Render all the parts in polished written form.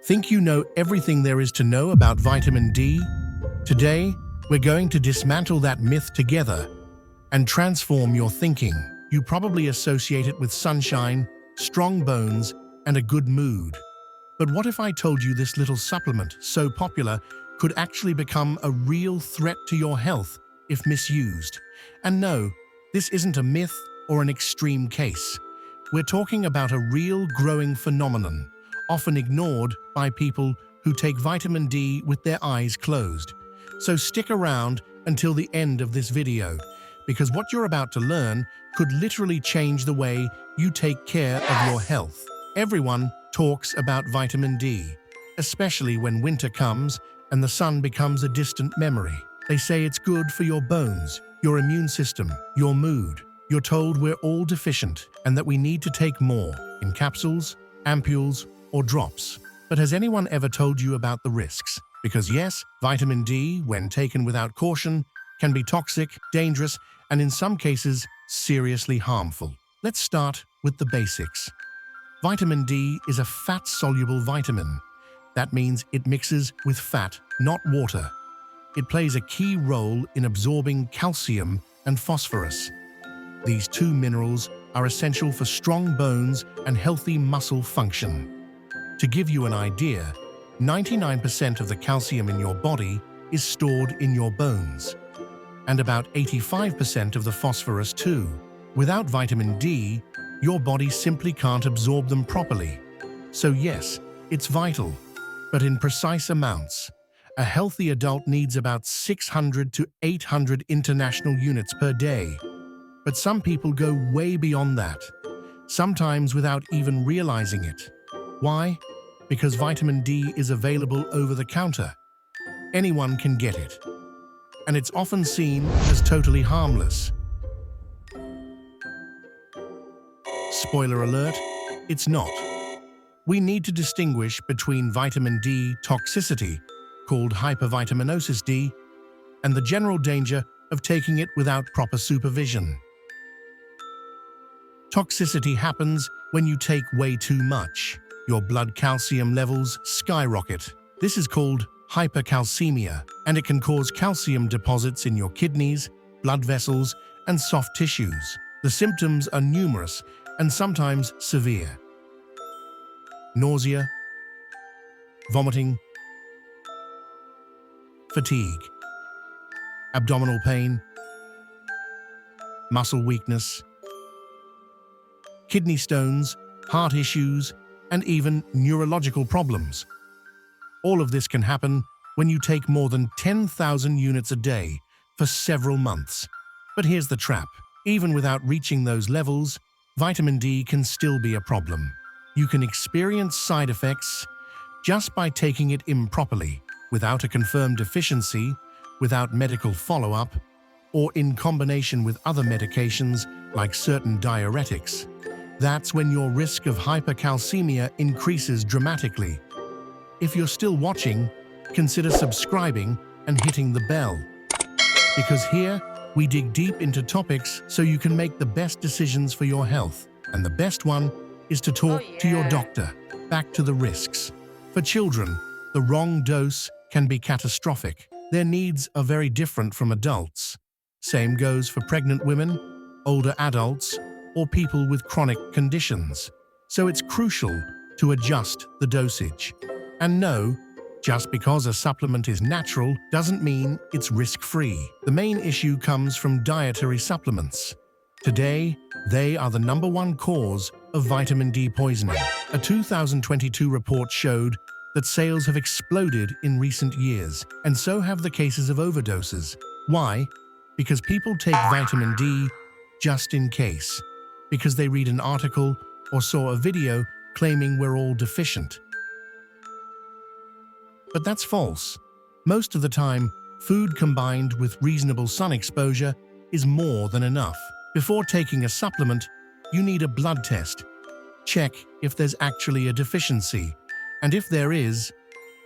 Think you know everything there is to know about vitamin D? Today, we're going to dismantle that myth together and transform your thinking. You probably associate it with sunshine, strong bones, and a good mood. But what if I told you this little supplement, so popular, could actually become a real threat to your health if misused? And no, this isn't a myth or an extreme case. We're talking about a real growing phenomenon, often ignored by people who take vitamin D with their eyes closed. So stick around until the end of this video, because what you're about to learn could literally change the way you take care of your health. Everyone talks about vitamin D, especially when winter comes and the sun becomes a distant memory. They say it's good for your bones, your immune system, your mood. You're told we're all deficient and that we need to take more in capsules, ampules, or drops. But has anyone ever told you about the risks? Because yes, vitamin D, when taken without caution, can be toxic, dangerous, and in some cases, seriously harmful. Let's start with the basics. Vitamin D is a fat-soluble vitamin. That means it mixes with fat, not water. It plays a key role in absorbing calcium and phosphorus. These two minerals are essential for strong bones and healthy muscle function. To give you an idea, 99% of the calcium in your body is stored in your bones, and about 85% of the phosphorus too. Without vitamin D, your body simply can't absorb them properly. So yes, it's vital, but in precise amounts. A healthy adult needs about 600 to 800 international units per day. But some people go way beyond that, sometimes without even realizing it. Why? Because vitamin D is available over the counter. Anyone can get it. And it's often seen as totally harmless. Spoiler alert, it's not. We need to distinguish between vitamin D toxicity, called hypervitaminosis D, and the general danger of taking it without proper supervision. Toxicity happens when you take way too much. Your blood calcium levels skyrocket. This is called hypercalcemia, and it can cause calcium deposits in your kidneys, blood vessels, and soft tissues. The symptoms are numerous and sometimes severe. Nausea, vomiting, fatigue, abdominal pain, muscle weakness, kidney stones, heart issues, and even neurological problems. All of this can happen when you take more than 10,000 units a day for several months. But here's the trap. Even without reaching those levels, vitamin D can still be a problem. You can experience side effects just by taking it improperly, without a confirmed deficiency, without medical follow-up, or in combination with other medications like certain diuretics. That's when your risk of hypercalcemia increases dramatically. If you're still watching, consider subscribing and hitting the bell. Because here, we dig deep into topics so you can make the best decisions for your health. And the best one is to talk to your doctor. Back to the risks. For children, the wrong dose can be catastrophic. Their needs are very different from adults. Same goes for pregnant women, older adults, or people with chronic conditions. So it's crucial to adjust the dosage. And no, just because a supplement is natural doesn't mean it's risk-free. The main issue comes from dietary supplements. Today, they are the #1 cause of vitamin D poisoning. A 2022 report showed that sales have exploded in recent years, and so have the cases of overdoses. Why? Because people take vitamin D just in case. Because they read an article or saw a video claiming we're all deficient. But that's false. Most of the time, food combined with reasonable sun exposure is more than enough. Before taking a supplement, you need a blood test. Check if there's actually a deficiency, and if there is,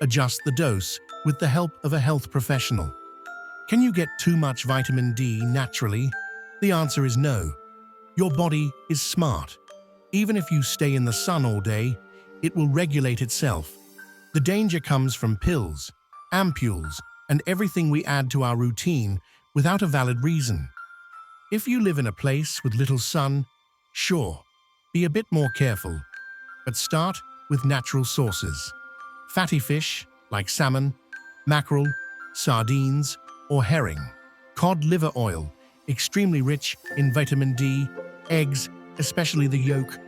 adjust the dose with the help of a health professional. Can you get too much vitamin D naturally? The answer is no. Your body is smart. Even if you stay in the sun all day, it will regulate itself. The danger comes from pills, ampules, and everything we add to our routine without a valid reason. If you live in a place with little sun, sure, be a bit more careful, but start with natural sources. Fatty fish like salmon, mackerel, sardines, or herring. Cod liver oil, extremely rich in vitamin D, eggs, especially the yolk,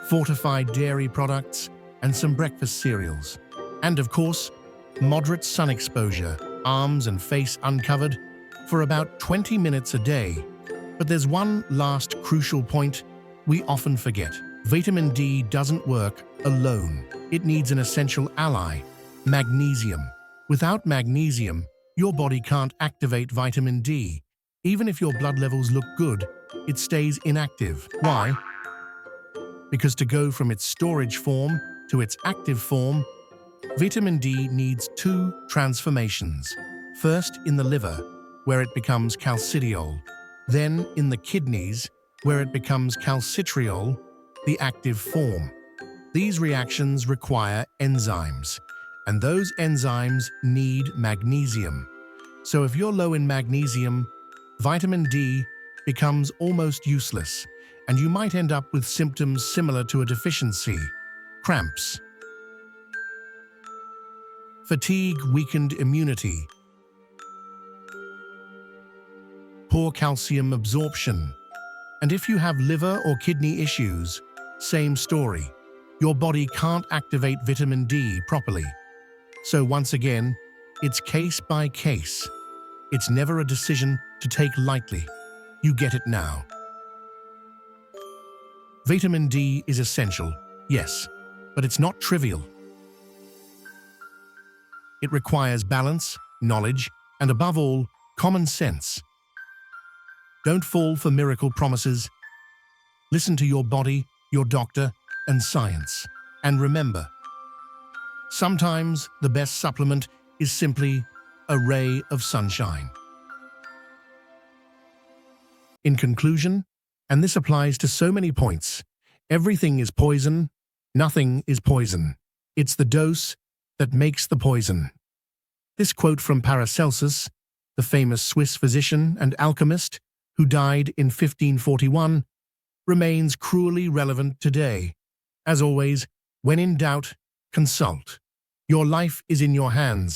fortified dairy products, and some breakfast cereals. And of course, moderate sun exposure, arms and face uncovered, for about 20 minutes a day. But there's one last crucial point we often forget. Vitamin D doesn't work alone. It needs an essential ally, magnesium. Without magnesium, your body can't activate vitamin D. Even if your blood levels look good, it stays inactive. Why? Because to go from its storage form to its active form, vitamin D needs two transformations. First in the liver, where it becomes calcidiol, then in the kidneys, where it becomes calcitriol, the active form. These reactions require enzymes, and those enzymes need magnesium. So if you're low in magnesium, vitamin D becomes almost useless, and you might end up with symptoms similar to a deficiency: cramps, fatigue, weakened immunity, poor calcium absorption. And if you have liver or kidney issues, same story. Your body can't activate vitamin D properly. So once again, it's case by case. It's never a decision to take lightly. You get it now. Vitamin D is essential, yes, but it's not trivial. It requires balance, knowledge, and above all, common sense. Don't fall for miracle promises. Listen to your body, your doctor, and science. And remember, sometimes the best supplement is simply a ray of sunshine. In conclusion, and this applies to so many points, everything is poison, nothing is poison. It's the dose that makes the poison. This quote from Paracelsus, the famous Swiss physician and alchemist who died in 1541, remains cruelly relevant today. As always, when in doubt, consult. Your life is in your hands.